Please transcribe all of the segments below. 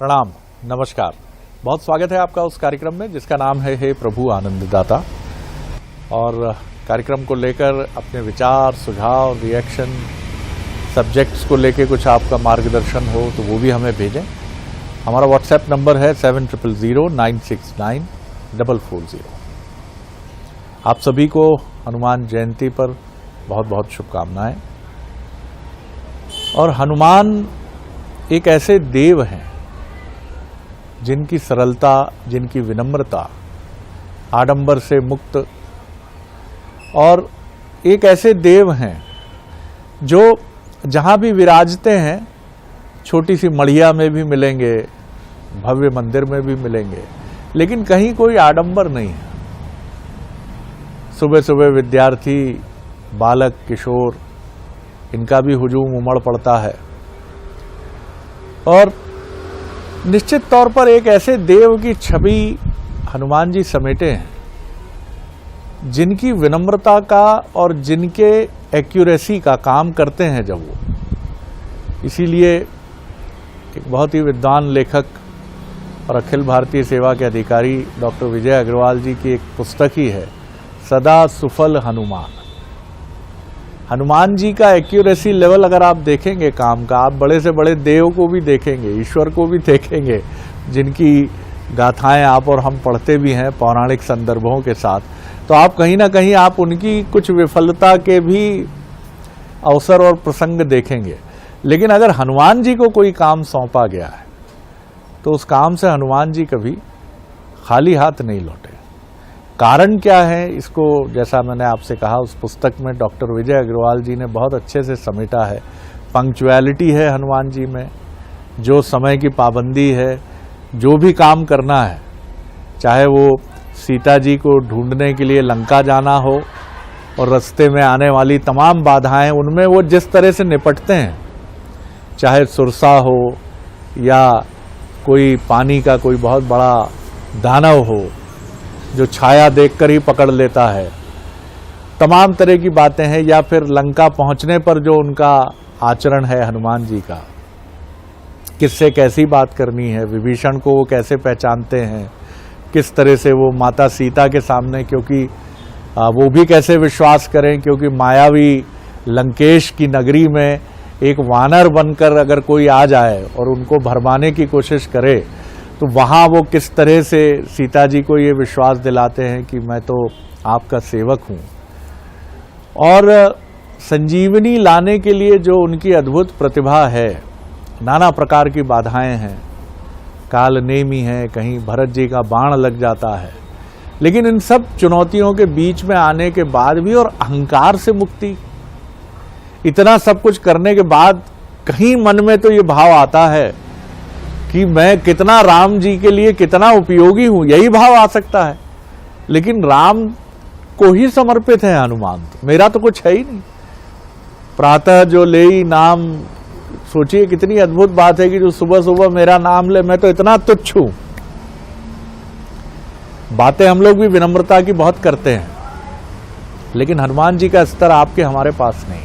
प्रणाम, नमस्कार। बहुत स्वागत है आपका उस कार्यक्रम में जिसका नाम है हे प्रभु आनंददाता। और कार्यक्रम को लेकर अपने विचार, सुझाव, रिएक्शन, सब्जेक्ट्स को लेकर कुछ आपका मार्गदर्शन हो तो वो भी हमें भेजें। हमारा व्हाट्सएप नंबर है 7009694440। आप सभी को हनुमान जयंती पर बहुत बहुत शुभकामनाएं। और हनुमान एक ऐसे देव हैं जिनकी सरलता, जिनकी विनम्रता, आडंबर से मुक्त, और एक ऐसे देव हैं जो जहां भी विराजते हैं छोटी सी मढ़िया में भी मिलेंगे, भव्य मंदिर में भी मिलेंगे, लेकिन कहीं कोई आडंबर नहीं है। सुबह सुबह विद्यार्थी, बालक, किशोर, इनका भी हुजूम उमड़ पड़ता है। और निश्चित तौर पर एक ऐसे देव की छवि हनुमान जी समेटे हैं जिनकी विनम्रता का और जिनके एक्यूरेसी का काम करते हैं जब वो। इसीलिए एक बहुत ही विद्वान लेखक और अखिल भारतीय सेवा के अधिकारी डॉक्टर विजय अग्रवाल जी की एक पुस्तक ही है, सदा सुफल हनुमान। हनुमान जी का एक्यूरेसी लेवल अगर आप देखेंगे काम का, आप बड़े से बड़े देव को भी देखेंगे, ईश्वर को भी देखेंगे, जिनकी गाथाएं आप और हम पढ़ते भी हैं पौराणिक संदर्भों के साथ, तो आप कहीं ना कहीं आप उनकी कुछ विफलता के भी अवसर और प्रसंग देखेंगे। लेकिन अगर हनुमान जी को कोई काम सौंपा गया है तो उस काम से हनुमान जी कभी खाली हाथ नहीं लौटे। कारण क्या है, इसको जैसा मैंने आपसे कहा उस पुस्तक में डॉक्टर विजय अग्रवाल जी ने बहुत अच्छे से समेटा है। पंक्चुअलिटी है हनुमान जी में, जो समय की पाबंदी है, जो भी काम करना है, चाहे वो सीता जी को ढूंढने के लिए लंका जाना हो और रास्ते में आने वाली तमाम बाधाएं, उनमें वो जिस तरह से निपटते हैं, चाहे सुरसा हो या कोई पानी का कोई बहुत बड़ा दानव हो जो छाया देखकर ही पकड़ लेता है, तमाम तरह की बातें हैं, या फिर लंका पहुंचने पर जो उनका आचरण है हनुमान जी का, किससे कैसी बात करनी है, विभीषण को वो कैसे पहचानते हैं, किस तरह से वो माता सीता के सामने, क्योंकि वो भी कैसे विश्वास करें, क्योंकि मायावी लंकेश की नगरी में एक वानर बनकर अगर कोई आ जाए और उनको भरमाने की कोशिश करे तो वहाँ वो किस तरह से सीता जी को ये विश्वास दिलाते हैं कि मैं तो आपका सेवक हूँ। और संजीवनी लाने के लिए जो उनकी अद्भुत प्रतिभा है, नाना प्रकार की बाधाएं हैं, काल नेमी है, कहीं भरत जी का बाण लग जाता है, लेकिन इन सब चुनौतियों के बीच में आने के बाद भी और अहंकार से मुक्ति, इतना सब कुछ करने के बाद कहीं मन में तो ये भाव आता है कि मैं कितना राम जी के लिए कितना उपयोगी हूं, यही भाव आ सकता है। लेकिन राम को ही समर्पित है हनुमान, तो मेरा तो कुछ है ही नहीं। प्रातः जो लेई नाम, सोचिए कितनी अद्भुत बात है कि जो सुबह सुबह मेरा नाम ले, मैं तो इतना तुच्छ हूं। बातें हम लोग भी विनम्रता की बहुत करते हैं, लेकिन हनुमान जी का स्तर आपके हमारे पास नहीं।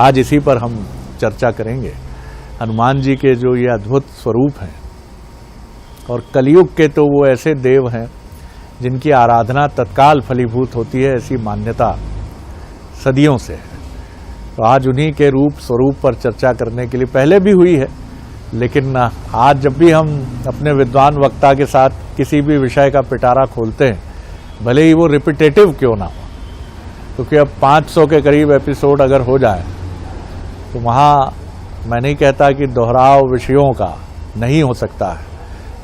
आज इसी पर हम चर्चा करेंगे, हनुमान जी के जो ये अद्भुत स्वरूप हैं। और कलयुग के तो वो ऐसे देव हैं जिनकी आराधना तत्काल फलीभूत होती है, ऐसी मान्यता सदियों से है। तो आज उन्हीं के रूप स्वरूप पर चर्चा करने के लिए पहले भी हुई है, लेकिन आज जब भी हम अपने विद्वान वक्ता के साथ किसी भी विषय का पिटारा खोलते हैं, भले ही वो रिपीटेटिव क्यों ना हो, क्योंकि अब 500 के करीब एपिसोड अगर हो जाए तो वहाँ मैं नहीं कहता कि दोहराव विषयों का नहीं हो सकता है,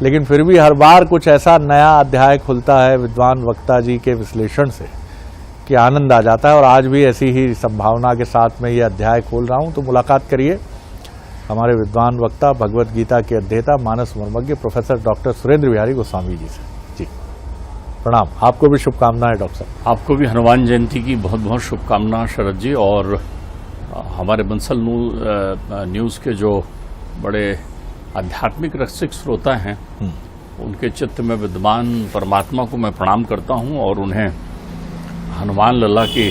लेकिन फिर भी हर बार कुछ ऐसा नया अध्याय खुलता है विद्वान वक्ता जी के विश्लेषण से कि आनंद आ जाता है। और आज भी ऐसी ही संभावना के साथ मैं ये अध्याय खोल रहा हूँ। तो मुलाकात करिए हमारे विद्वान वक्ता, भगवत गीता के अध्येता, मानस मर्मज्ञ प्रोफेसर डॉक्टर सुरेंद्र बिहारी गोस्वामी जी से। जी प्रणाम, आपको भी शुभकामनाएं डॉक्टर साहब। आपको भी हनुमान जयंती की बहुत बहुत शुभकामनाएं शरद जी। और हमारे बंसल न्यूज़ के जो बड़े आध्यात्मिक रसिक श्रोता हैं, उनके चित्त में विद्यमान परमात्मा को मैं प्रणाम करता हूं और उन्हें हनुमान लल्ला के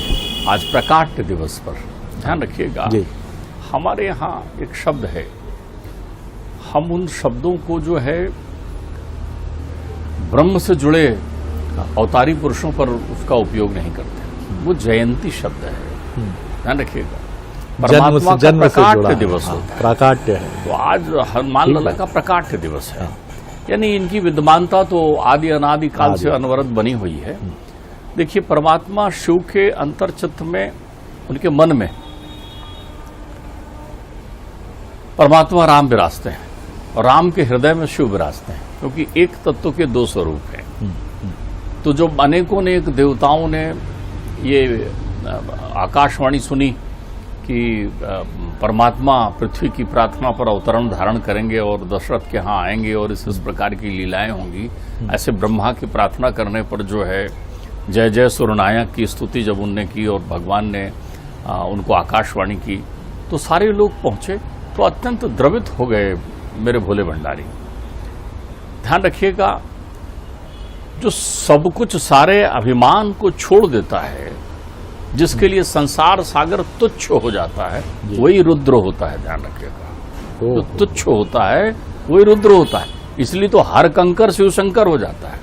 आज प्रकाट्य दिवस पर ध्यान रखिएगा। हमारे यहाँ एक शब्द है हम उन शब्दों को जो है ब्रह्म से जुड़े अवतारी पुरुषों पर उसका उपयोग नहीं करते। वो जयंती शब्द है, ध्यान रखिएगा। परमात्मा का प्रकाट्य दिवस होता है, प्राकाट्य है। तो आज हनुमान लला का प्रकाट्य दिवस है। यानी इनकी विद्यमानता तो आदि अनादि काल से अनवरत बनी हुई है। देखिए, परमात्मा शिव के अंतर्चित्त में, उनके मन में परमात्मा राम विराजते हैं और राम के हृदय में शिव विराजते हैं, क्योंकि एक तत्व के दो स्वरूप हैं। तो जो अनेकों ने एक देवताओं ने ये आकाशवाणी सुनी कि परमात्मा पृथ्वी की प्रार्थना पर अवतरण धारण करेंगे और दशरथ के यहाँ आएंगे और इस प्रकार की लीलाएं होंगी, ऐसे ब्रह्मा की प्रार्थना करने पर जो है जय जय सुरनायक की स्तुति जब उनने की और भगवान ने उनको आकाशवाणी की, तो सारे लोग पहुंचे तो अत्यंत द्रवित हो गए मेरे भोले भंडारी। ध्यान रखिएगा, जो सब कुछ सारे अभिमान को छोड़ देता है, जिसके लिए संसार सागर तुच्छ हो जाता है, वही रुद्र होता है। ध्यान रखिएगा, जो तुच्छ होता है वही रुद्र होता है। इसलिए तो हर कंकर शिव शंकर हो जाता है,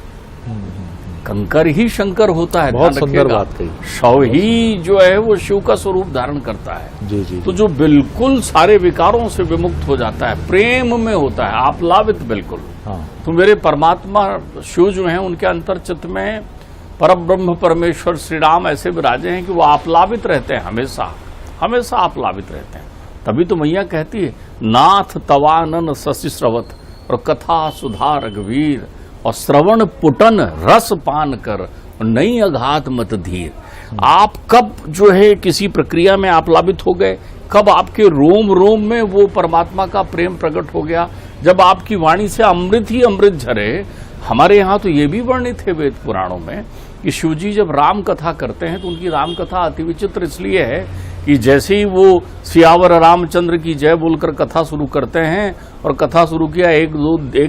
कंकर ही शंकर होता है। बहुत सुंदर बात कही। शव ही जो है वो शिव का स्वरूप धारण करता है। जी जी। तो जो बिल्कुल सारे विकारों से विमुक्त हो जाता है, प्रेम में होता है, आप्लावित बिल्कुल। तो मेरे परमात्मा शिव जो हैं, उनके अंतर्चित्त में परब्रह्म परमेश्वर श्री राम ऐसे विराजे हैं कि वो आप्लावित रहते हैं, हमेशा हमेशा आप्लावित रहते हैं। तभी तो मैया कहती है, नाथ तवानन शशि स्रवत और कथा सुधा रघुवीर और श्रवण पुटन रस पान कर नई अघात मत धीर। आप कब जो है किसी प्रक्रिया में आप्लावित हो गए, कब आपके रोम रोम में वो परमात्मा का प्रेम प्रकट हो गया, जब आपकी वाणी से अमृत ही अमृत झरे। हमारे यहाँ तो ये भी वर्णित है वेद पुराणों में कि शिवजी जब राम कथा करते हैं तो उनकी राम कथा अति विचित्र इसलिए है कि जैसे ही वो सियावर रामचंद्र की जय बोलकर कथा शुरू करते हैं, और कथा शुरू किया एक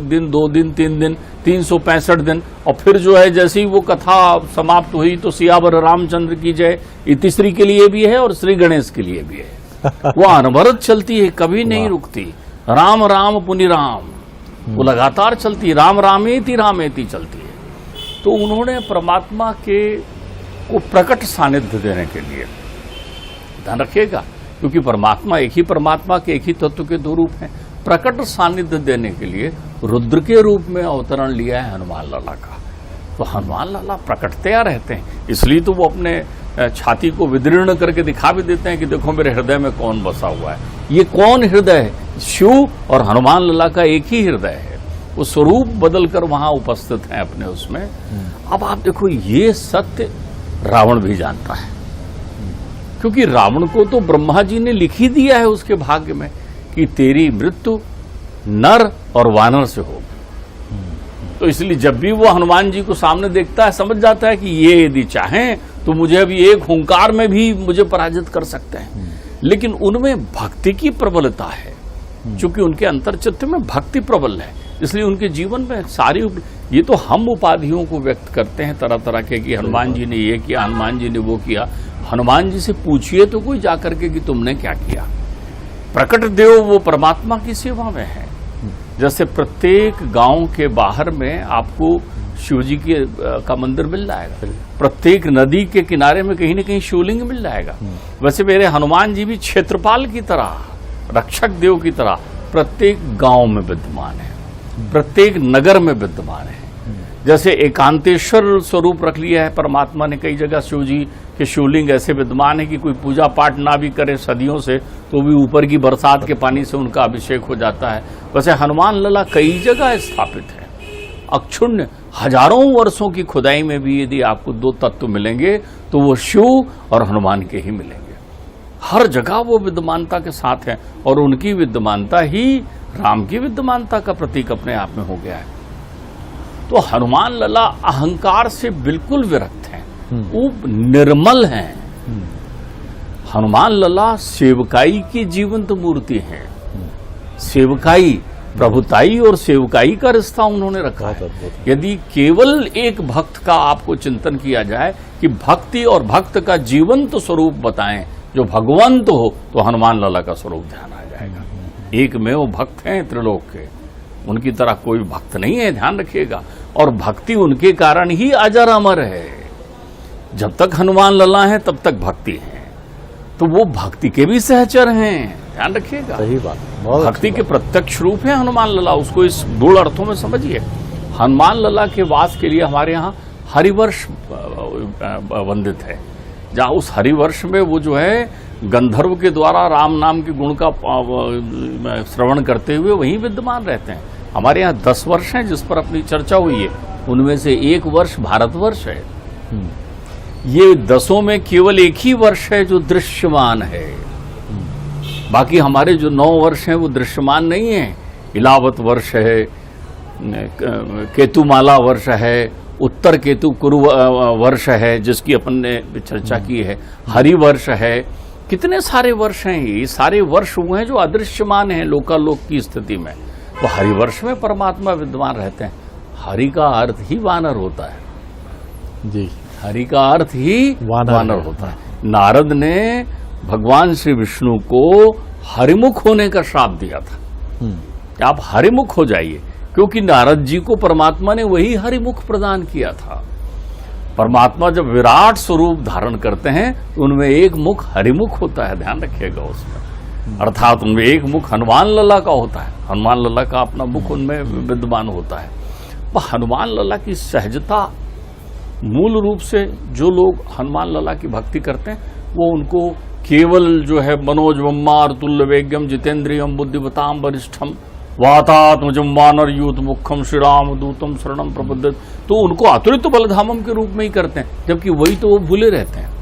दिन, 2 दिन, 3 दिन, 365 दिन, और फिर जो है जैसे ही वो कथा समाप्त हुई तो सियावर रामचंद्र की जय, ये तीसरी के लिए भी है और श्री गणेश के लिए भी है। वो अनवरत चलती है, कभी नहीं रुकती। राम राम पुनि राम, वो लगातार चलती है, राम रामेति चलती है। तो उन्होंने परमात्मा के को प्रकट सानिध्य देने के लिए, ध्यान रखिएगा, क्योंकि परमात्मा एक ही परमात्मा के एक ही तत्व के दो रूप हैं, प्रकट सानिध्य देने के लिए रुद्र के रूप में अवतरण लिया है हनुमान लला का। तो हनुमान लला प्रकटतया रहते हैं, इसलिए तो वो अपने छाती को विदीर्ण करके दिखा भी देते हैं कि देखो मेरे हृदय में कौन बसा हुआ है। ये कौन हृदय है? शिव और हनुमान लला का एक ही हृदय है। वो स्वरूप बदलकर वहां उपस्थित हैं अपने उसमें। अब आप देखो, ये सत्य रावण भी जानता है, क्योंकि रावण को तो ब्रह्मा जी ने लिख ही दिया है उसके भाग्य में कि तेरी मृत्यु नर और वानर से होगी। तो इसलिए जब भी वो हनुमान जी को सामने देखता है, समझ जाता है कि ये यदि चाहें तो मुझे अभी एक हुंकार में भी मुझे पराजित कर सकते हैं। लेकिन उनमें भक्ति की प्रबलता है, क्योंकि उनके अंतर्चित्त में भक्ति प्रबल है, इसलिए उनके जीवन में सारी, ये तो हम उपाधियों को व्यक्त करते हैं तरह तरह के कि हनुमान जी ने ये किया, हनुमान जी ने वो किया। हनुमान जी से पूछिए तो कोई जाकर के कि तुमने क्या किया। प्रकट देव वो परमात्मा की सेवा में है। जैसे प्रत्येक गांव के बाहर में आपको शिवजी का मंदिर मिल जाएगा, प्रत्येक नदी के किनारे में कहीं न कहीं शिवलिंग मिल जाएगा। वैसे मेरे हनुमान जी भी क्षेत्रपाल की तरह, रक्षक देव की तरह प्रत्येक गांव में विद्यमान है, प्रत्येक नगर में विद्यमान है। जैसे एकांतेश्वर स्वरूप रख लिया है परमात्मा ने कई जगह, शिवजी के शिवलिंग ऐसे विद्यमान है कि कोई पूजा पाठ ना भी करे सदियों से तो भी ऊपर की बरसात के पानी से उनका अभिषेक हो जाता है। वैसे हनुमान लला कई जगह स्थापित है। अक्षुण्य हजारों वर्षों की खुदाई में भी यदि आपको दो तत्व मिलेंगे तो वो शिव और हनुमान के ही मिलेंगे। हर जगह वो विद्यमानता के साथ है, और उनकी विद्यमानता ही राम की विद्यमानता का प्रतीक अपने आप में हो गया है। तो हनुमान लला अहंकार से बिल्कुल विरक्त हैं, वो निर्मल हैं। हनुमान लला सेवकाई की जीवंत मूर्ति है। सेवकाई, प्रभुताई और सेवकाई का रिश्ता उन्होंने रखा है। यदि केवल एक भक्त का आपको चिंतन किया जाए कि भक्ति और भक्त का जीवंत स्वरूप बताएं जो भगवंत हो, तो हनुमान लला का स्वरूप ध्यान आ जाएगा। एक में वो भक्त हैं त्रिलोक के, उनकी तरह कोई भक्त नहीं है, ध्यान रखिएगा। और भक्ति उनके कारण ही अजर अमर है। जब तक हनुमान लला है तब तक भक्ति है, तो वो भक्ति के भी सहचर हैं, ध्यान रखिएगा। सही बात, बहुत भक्ति के प्रत्यक्ष रूप है हनुमान लला, उसको इस गूढ़ अर्थों में समझिए। हनुमान लला के वास के लिए हमारे यहाँ हरिवर्ष वंदित है, जहाँ उस हरिवर्ष में वो जो है गंधर्व के द्वारा राम नाम के गुण का श्रवण करते हुए वहीं विद्यमान रहते हैं। हमारे यहाँ 10 वर्ष हैं जिस पर अपनी चर्चा हुई है, उनमें से एक वर्ष भारतवर्ष है। ये 10 में केवल एक ही वर्ष है जो दृश्यमान है, बाकी हमारे जो 9 वर्ष हैं वो दृश्यमान नहीं है। इलावत वर्ष है, केतुमाला वर्ष है, उत्तर केतु कुरु वर्ष है जिसकी अपन ने चर्चा की है, हरि वर्ष है, कितने सारे वर्ष हैं। ये सारे वर्ष हुए हैं जो अदृश्यमान हैं लोकालोक की स्थिति में। तो हरि वर्ष में परमात्मा विद्यमान रहते हैं। हरि का अर्थ ही वानर होता है जी, हरि का अर्थ ही वानर होता है। नारद ने भगवान श्री विष्णु को हरिमुख होने का श्राप दिया था कि आप हरिमुख हो जाइए, क्योंकि नारद जी को परमात्मा ने वही हरिमुख प्रदान किया था। परमात्मा जब विराट स्वरूप धारण करते हैं तो उनमें एक मुख हरिमुख होता है, ध्यान रखिएगा उसमें। अर्थात उनमें एक मुख हनुमान लला का होता है, हनुमान लला का अपना मुख उनमें विद्यमान होता है। वह हनुमान लला की सहजता, मूल रूप से जो लोग हनुमान लला की भक्ति करते हैं वो उनको केवल जो है मनोज मम्मार तुल्य वेग्यम जितेंद्रियम बुद्धिवताम वरिष्ठम वातात्मजम वानर यूत मुखम श्रीराम दूतम शरणम प्रबुद्ध, तो उनको अतुलित बलधामम के रूप में ही करते हैं, जबकि वही तो वो भूले रहते हैं।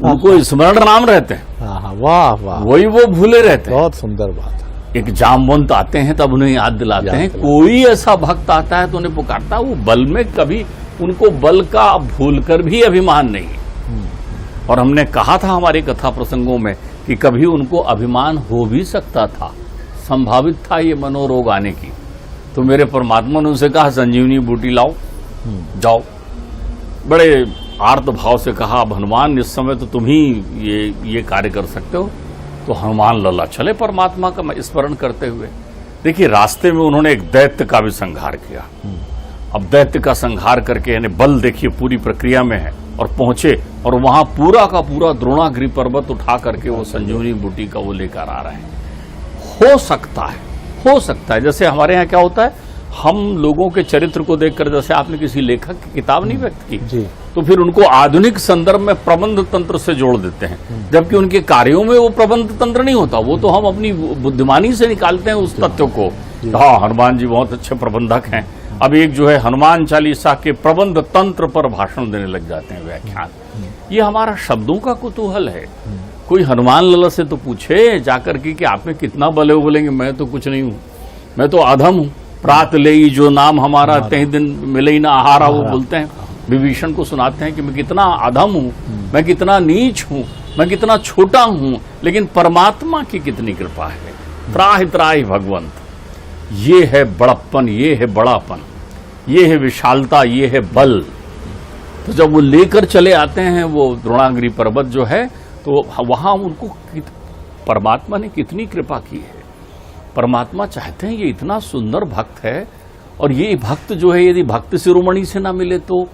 उनको स्मरण नाम रहते हैं। वाह वाह, वही वो भूले रहते हैं। बहुत सुंदर बात। एक जामवंत आते हैं तब उन्हें याद दिलाते हैं। कोई ऐसा भक्त आता है तो उन्हें पुकारता है, वो बल में कभी उनको बल का भूलकर भी अभिमान नहीं। और हमने कहा था हमारे कथा प्रसंगों में कि कभी उनको अभिमान हो भी सकता था, संभावित था ये मनोरोग आने की। तो मेरे परमात्मा ने उनसे कहा संजीवनी बूटी लाओ, जाओ। बड़े आर्त भाव से कहा, अब हनुमान इस समय तो तुम ही ये कार्य कर सकते हो। तो हनुमान लला चले परमात्मा का स्मरण करते हुए। देखिए रास्ते में उन्होंने एक दैत्य का भी संहार किया। अब दैत्य का संहार करके यानी बल देखिए पूरी प्रक्रिया में है, और पहुंचे और वहां पूरा का पूरा द्रोणागिरि पर्वत उठा करके वो संजीवनी बूटी का वो लेकर आ रहे हैं। हो सकता है जैसे हमारे यहाँ क्या होता है, हम लोगों के चरित्र को देखकर, जैसे आपने किसी लेखक की किताब नहीं व्यक्त की जी, तो फिर उनको आधुनिक संदर्भ में प्रबंध तंत्र से जोड़ देते हैं, जबकि उनके कार्यों में वो प्रबंध तंत्र नहीं होता। वो तो हम अपनी बुद्धिमानी से निकालते हैं उस तथ्य को। हाँ, हनुमान जी बहुत अच्छे प्रबंधक हैं। अब एक जो है हनुमान चालीसा के प्रबंध तंत्र पर भाषण देने लग जाते हैं, व्याख्यान। ये हमारा शब्दों का कुतूहल है। कोई हनुमान लला से तो पूछे जाकर के कि आप में कितना बल है। वो बोलेंगे मैं तो कुछ नहीं हूं, मैं तो अधम हूं। प्रात ले जो नाम हमारा तही दिन मिले ही ना आहारा, वो बोलते हैं। विभीषण को सुनाते हैं कि मैं कितना अधम हूं, मैं कितना नीच हूं, मैं कितना छोटा हूं, लेकिन परमात्मा की कितनी कृपा है। त्राहि त्राहि भगवंत। ये है बड़प्पन, ये है बड़ापन, ये है विशालता, ये है बल। तो जब वो लेकर चले आते हैं वो द्रोणागिरि पर्वत जो है, तो वहां उनको परमात्मा ने कितनी कृपा की है। परमात्मा चाहते हैं ये इतना सुंदर भक्त है, और ये भक्त जो है यदि भक्त शिरोमणि से ना मिले तो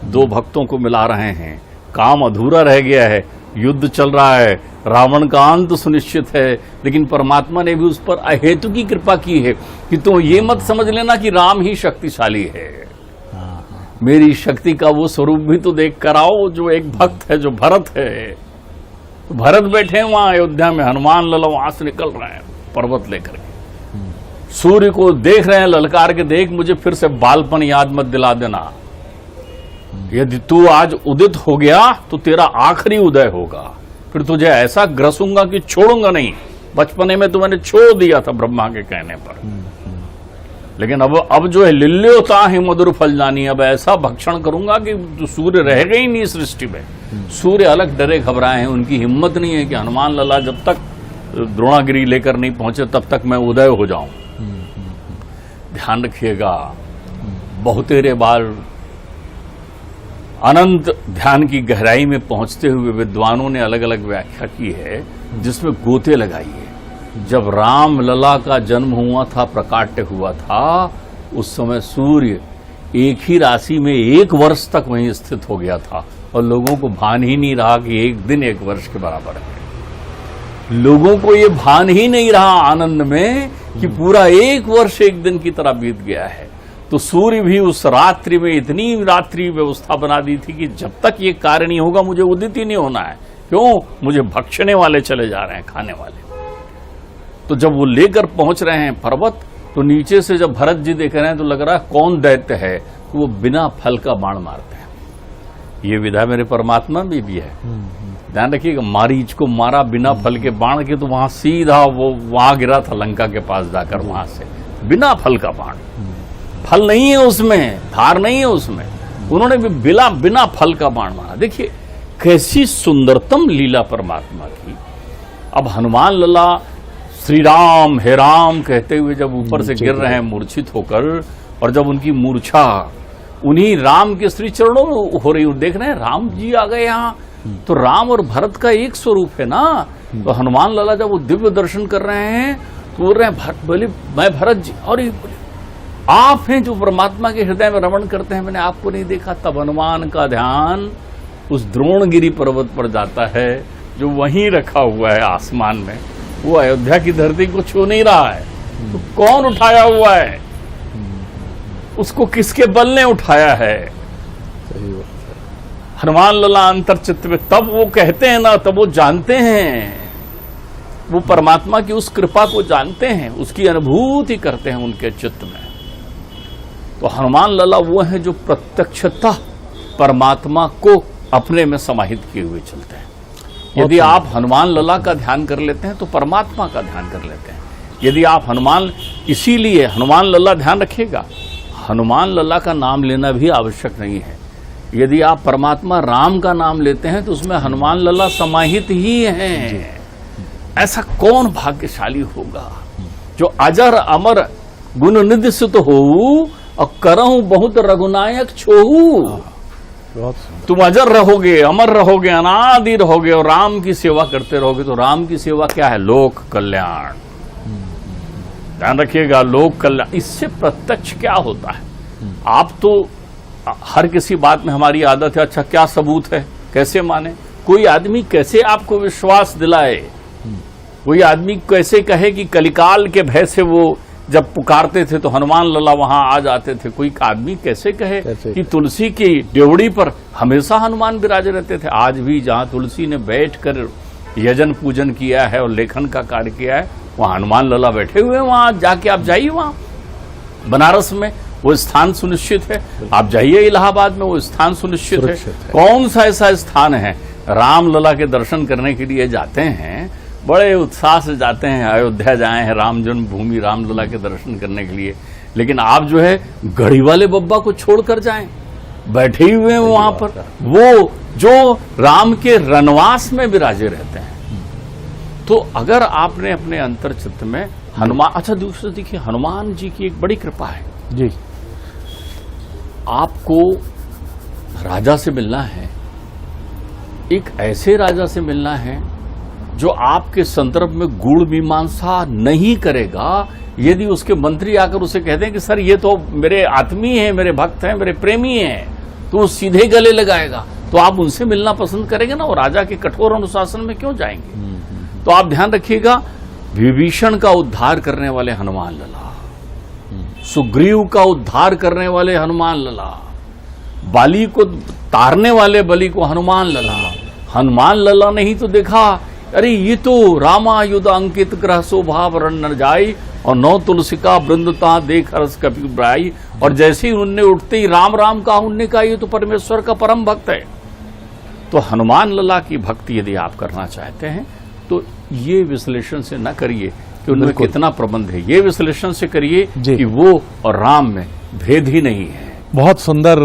दो भक्तों को मिला रहे हैं। काम अधूरा रह गया है, युद्ध चल रहा है, रावण का अंत सुनिश्चित है, लेकिन परमात्मा ने भी उस पर अहेतु की कृपा की है कि तुम ये मत समझ लेना कि राम ही शक्तिशाली है। मेरी शक्ति का वो स्वरूप भी तो देख कर आओ जो एक भक्त है, जो भरत है। तो भरत बैठे हैं वहां अयोध्या में, हनुमान लला वहां से निकल रहे हैं पर्वत लेकर के, सूर्य को देख रहे हैं ललकार के, देख मुझे फिर से बालपन याद मत दिला देना। यदि तू आज उदित हो गया तो तेरा आखिरी उदय होगा, फिर तुझे ऐसा ग्रसूंगा कि छोड़ूंगा नहीं। बचपने में तो मैंने छोड़ दिया था ब्रह्मा के कहने पर, लेकिन अब जो है लिल्योता है मधुर फल जानी, अब ऐसा भक्षण करूंगा कि सूर्य रहेगा ही नहीं सृष्टि में। सूर्य अलग डरे घबराए हैं, उनकी हिम्मत नहीं है कि हनुमान लला जब तक द्रोणागिरि लेकर नहीं पहुंचे तब तक मैं उदय हो जाऊं। ध्यान रखिएगा, बहुतेरे बार अनंत ध्यान की गहराई में पहुंचते हुए विद्वानों ने अलग अलग व्याख्या की है, जिसमें गोते लगाई है। जब राम लला का जन्म हुआ था, प्रकाट्य हुआ था, उस समय सूर्य एक ही राशि में 1 वर्ष तक वहीं स्थित हो गया था और लोगों को भान ही नहीं रहा कि एक दिन 1 वर्ष के बराबर है। लोगों को ये भान ही नहीं रहा आनंद में कि पूरा 1 वर्ष एक दिन की तरह बीत गया है। तो सूर्य भी उस रात्रि में इतनी रात्रि व्यवस्था बना दी थी कि जब तक ये कार्य नहीं होगा मुझे उदित ही नहीं होना है। क्यों? मुझे भक्षणे वाले चले जा रहे हैं, खाने वाले। तो जब वो लेकर पहुंच रहे हैं पर्वत, तो नीचे से जब भरत जी देख रहे हैं तो लग रहा है कौन दैत्य है, तो वो बिना फल का बाण मारते हैं। ये विधा मेरे परमात्मा में भी है। ध्यान रखिएगा, मारीच को मारा बिना फल के बाण के, तो वहां सीधा वो वहां गिरा था लंका के पास जाकर, वहां से बिना फल का बाण। फल नहीं है उसमें, धार नहीं है उसमें, उन्होंने भी बिना फल का बाण मारा। देखिए कैसी सुंदरतम लीला परमात्मा की। अब हनुमान लला श्री राम हे राम कहते हुए जब ऊपर से गिर रहे हैं मूर्छित होकर, और जब उनकी मूर्छा उन्हीं राम के श्री चरणों में हो रही, देख रहे हैं राम जी आ गए यहाँ, तो राम और भरत का एक स्वरूप है ना। तो हनुमान लला जब वो दिव्य दर्शन कर रहे हैं तो बोल रहे हैं बोले मैं भरत जी, और ये बोले आप हैं जो परमात्मा के हृदय में रमण करते हैं, मैंने आपको नहीं देखा। तब हनुमान का ध्यान उस द्रोणगिरी पर्वत पर जाता है जो वहीं रखा हुआ है आसमान में। वो अयोध्या की धरती को छू नहीं रहा है, तो कौन उठाया हुआ है उसको, किसके बल ने उठाया है? हनुमान लला अंतर चित्त में, तब वो कहते हैं ना, तब वो जानते हैं, वो परमात्मा की उस कृपा को जानते हैं, उसकी अनुभूति करते हैं उनके चित्त में। तो हनुमान लला वो है जो प्रत्यक्षतः परमात्मा को अपने में समाहित किए हुए चलते हैं। यदि आप हनुमान लला का ध्यान कर लेते हैं तो परमात्मा का ध्यान कर लेते हैं। यदि आप इसीलिए हनुमान लला ध्यान रखिएगा, हनुमान लला का नाम लेना भी आवश्यक नहीं है। यदि आप परमात्मा राम का नाम लेते हैं तो उसमें हनुमान लला समाहित ही हैं। ऐसा कौन भाग्यशाली होगा जो अजर अमर गुण निधि सुत होऊ और करहु बहुत रघुनायक छोहू। तुम अजर रहोगे, अमर रहोगे, अनादि रहोगे और राम की सेवा करते रहोगे। तो राम की सेवा क्या है? लोक कल्याण। ध्यान रखिएगा, लोक कल्याण। इससे प्रत्यक्ष क्या होता है? आप तो हर किसी बात में हमारी आदत है, अच्छा क्या सबूत है, कैसे माने? कोई आदमी कैसे आपको विश्वास दिलाए? कोई आदमी कैसे कहे कि कलिकाल के भय से वो जब पुकारते थे तो हनुमान लला वहां आ जाते थे? कोई आदमी कैसे कहे कि तुलसी की ड्योढ़ी पर हमेशा हनुमान विराजे रहते थे? आज भी जहां तुलसी ने बैठकर यजन पूजन किया है और लेखन का कार्य किया है, वहां हनुमान लला बैठे हुए हैं। वहां जाके आप जाइए, वहां बनारस में वो स्थान सुनिश्चित है। आप जाइए इलाहाबाद में, वो स्थान सुनिश्चित है। कौन सा ऐसा स्थान है? राम लला के दर्शन करने के लिए जाते हैं, बड़े उत्साह से जाते हैं। अयोध्या जाए हैं, राम जन्मभूमि रामलला के दर्शन करने के लिए। लेकिन आप जो है गढ़ी वाले बब्बा को छोड़कर जाएं, बैठे ही हुए हैं वहां पर, वो जो राम के रनवास में विराजे रहते हैं। तो अगर आपने अपने अंतर चित्त में हनुमान, अच्छा दूसरा देखिए, हनुमान जी की एक बड़ी कृपा है जी। आपको राजा से मिलना है, एक ऐसे राजा से मिलना है जो आपके संदर्भ में गूढ़ मीमांसा नहीं करेगा। यदि उसके मंत्री आकर उसे कहते हैं कि सर ये तो मेरे आत्मीय हैं, मेरे भक्त हैं, मेरे प्रेमी हैं, तो वो सीधे गले लगाएगा, तो आप उनसे मिलना पसंद करेंगे ना? और राजा के कठोर अनुशासन में क्यों जाएंगे? तो आप ध्यान रखिएगा, विभीषण का उद्धार करने वाले हनुमान लला, सुग्रीव का उद्धार करने वाले हनुमान लला, बाली को तारने वाले बलि को हनुमान लला। हनुमान लला ने ही तो देखा, अरे ये तो रामायुध अंकित ग्रह शोभा वरण न जाई और नौ तुलसिका वृंदता देख हर्ष कपि ब्राई। और जैसे ही उनने उठते ही राम राम कहा, उनने कहा ये तो परमेश्वर का परम भक्त है। तो हनुमान लला की भक्ति यदि आप करना चाहते हैं तो ये विश्लेषण से न करिए कि उनमें कितना प्रबंध है, ये विश्लेषण से करिए कि वो और राम में भेद ही नहीं है। बहुत सुंदर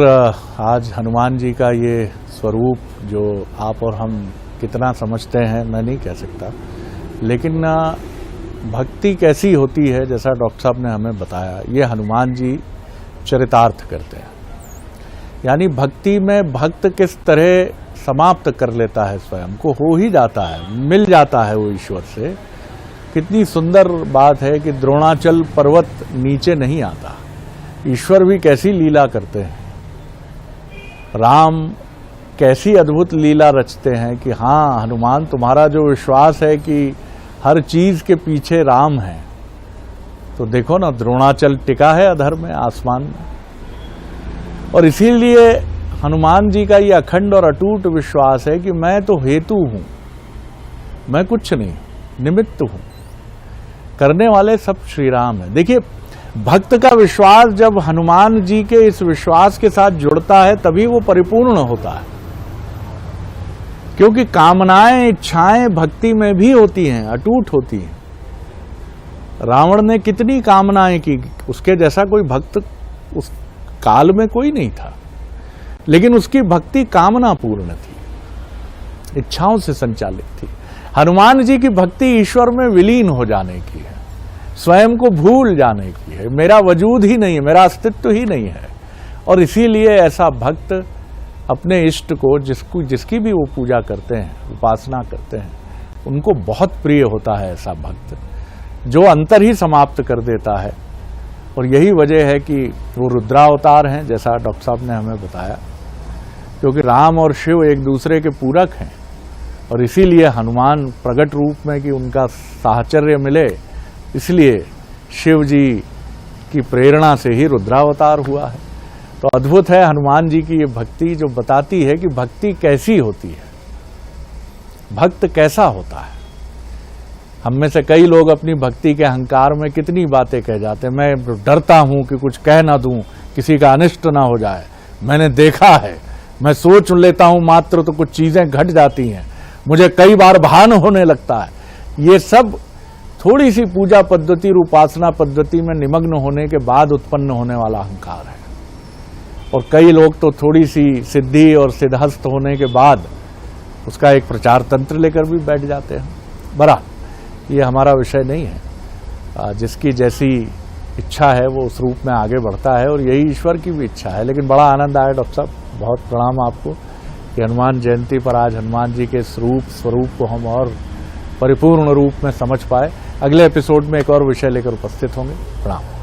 आज हनुमान जी का ये स्वरूप जो आप और हम कितना समझते हैं मैं नहीं कह सकता, लेकिन भक्ति कैसी होती है जैसा डॉक्टर साहब ने हमें बताया, ये हनुमान जी चरितार्थ करते हैं। यानी भक्ति में भक्त किस तरह समाप्त कर लेता है, स्वयं को हो ही जाता है, मिल जाता है वो ईश्वर से, कितनी सुंदर बात है कि द्रोणाचल पर्वत नीचे नहीं आता। ईश्वर भी कैसी लीला करते हैं, राम कैसी अद्भुत लीला रचते हैं कि हाँ हनुमान, तुम्हारा जो विश्वास है कि हर चीज के पीछे राम है, तो देखो ना द्रोणाचल टिका है अधर में, आसमान में। और इसीलिए हनुमान जी का ये अखंड और अटूट विश्वास है कि मैं तो हेतु हूं, मैं कुछ नहीं, निमित्त हूं, करने वाले सब श्री राम है। देखिए, भक्त का विश्वास जब हनुमान जी के इस विश्वास के साथ जुड़ता है तभी वो परिपूर्ण होता है, क्योंकि कामनाएं, इच्छाएं भक्ति में भी होती हैं, अटूट होती हैं। रावण ने कितनी कामनाएं की, उसके जैसा कोई भक्त उस काल में कोई नहीं था, लेकिन उसकी भक्ति कामना पूर्ण थी, इच्छाओं से संचालित थी। हनुमान जी की भक्ति ईश्वर में विलीन हो जाने की है, स्वयं को भूल जाने की है, मेरा वजूद ही नहीं है, मेरा अस्तित्व ही नहीं है। और इसीलिए ऐसा भक्त अपने इष्ट को, जिसकी भी वो पूजा करते हैं, उपासना करते हैं, उनको बहुत प्रिय होता है ऐसा भक्त, जो अंतर ही समाप्त कर देता है। और यही वजह है कि वो रुद्रावतार हैं, जैसा डॉक्टर साहब ने हमें बताया, क्योंकि राम और शिव एक दूसरे के पूरक हैं। और इसीलिए हनुमान प्रकट रूप में कि उनका साहचर्य मिले, इसलिए शिव जी की प्रेरणा से ही रुद्रावतार हुआ है। तो अद्भुत है हनुमान जी की ये भक्ति, जो बताती है कि भक्ति कैसी होती है, भक्त कैसा होता है। हम में से कई लोग अपनी भक्ति के अहंकार में कितनी बातें कह जाते हैं, मैं डरता हूं कि कुछ कह ना दूं, किसी का अनिष्ट ना हो जाए, मैंने देखा है, मैं सोच लेता हूं मात्र तो कुछ चीजें घट जाती हैं, मुझे कई बार भान होने लगता है। ये सब थोड़ी सी पूजा पद्धति और उपासना पद्धति में निमग्न होने के बाद उत्पन्न होने वाला अहंकार है। और कई लोग तो थोड़ी सी सिद्धि और सिद्धहस्त होने के बाद उसका एक प्रचार तंत्र लेकर भी बैठ जाते हैं। बहरहाल ये हमारा विषय नहीं है, जिसकी जैसी इच्छा है वो उस रूप में आगे बढ़ता है, और यही ईश्वर की भी इच्छा है। लेकिन बड़ा आनंद आया डॉक्टर साहब, बहुत प्रणाम आपको कि हनुमान जयंती पर आज हनुमान जी के स्वरूप को हम और परिपूर्ण रूप में समझ पाए। अगले एपिसोड में एक और विषय लेकर उपस्थित होंगे। प्रणाम।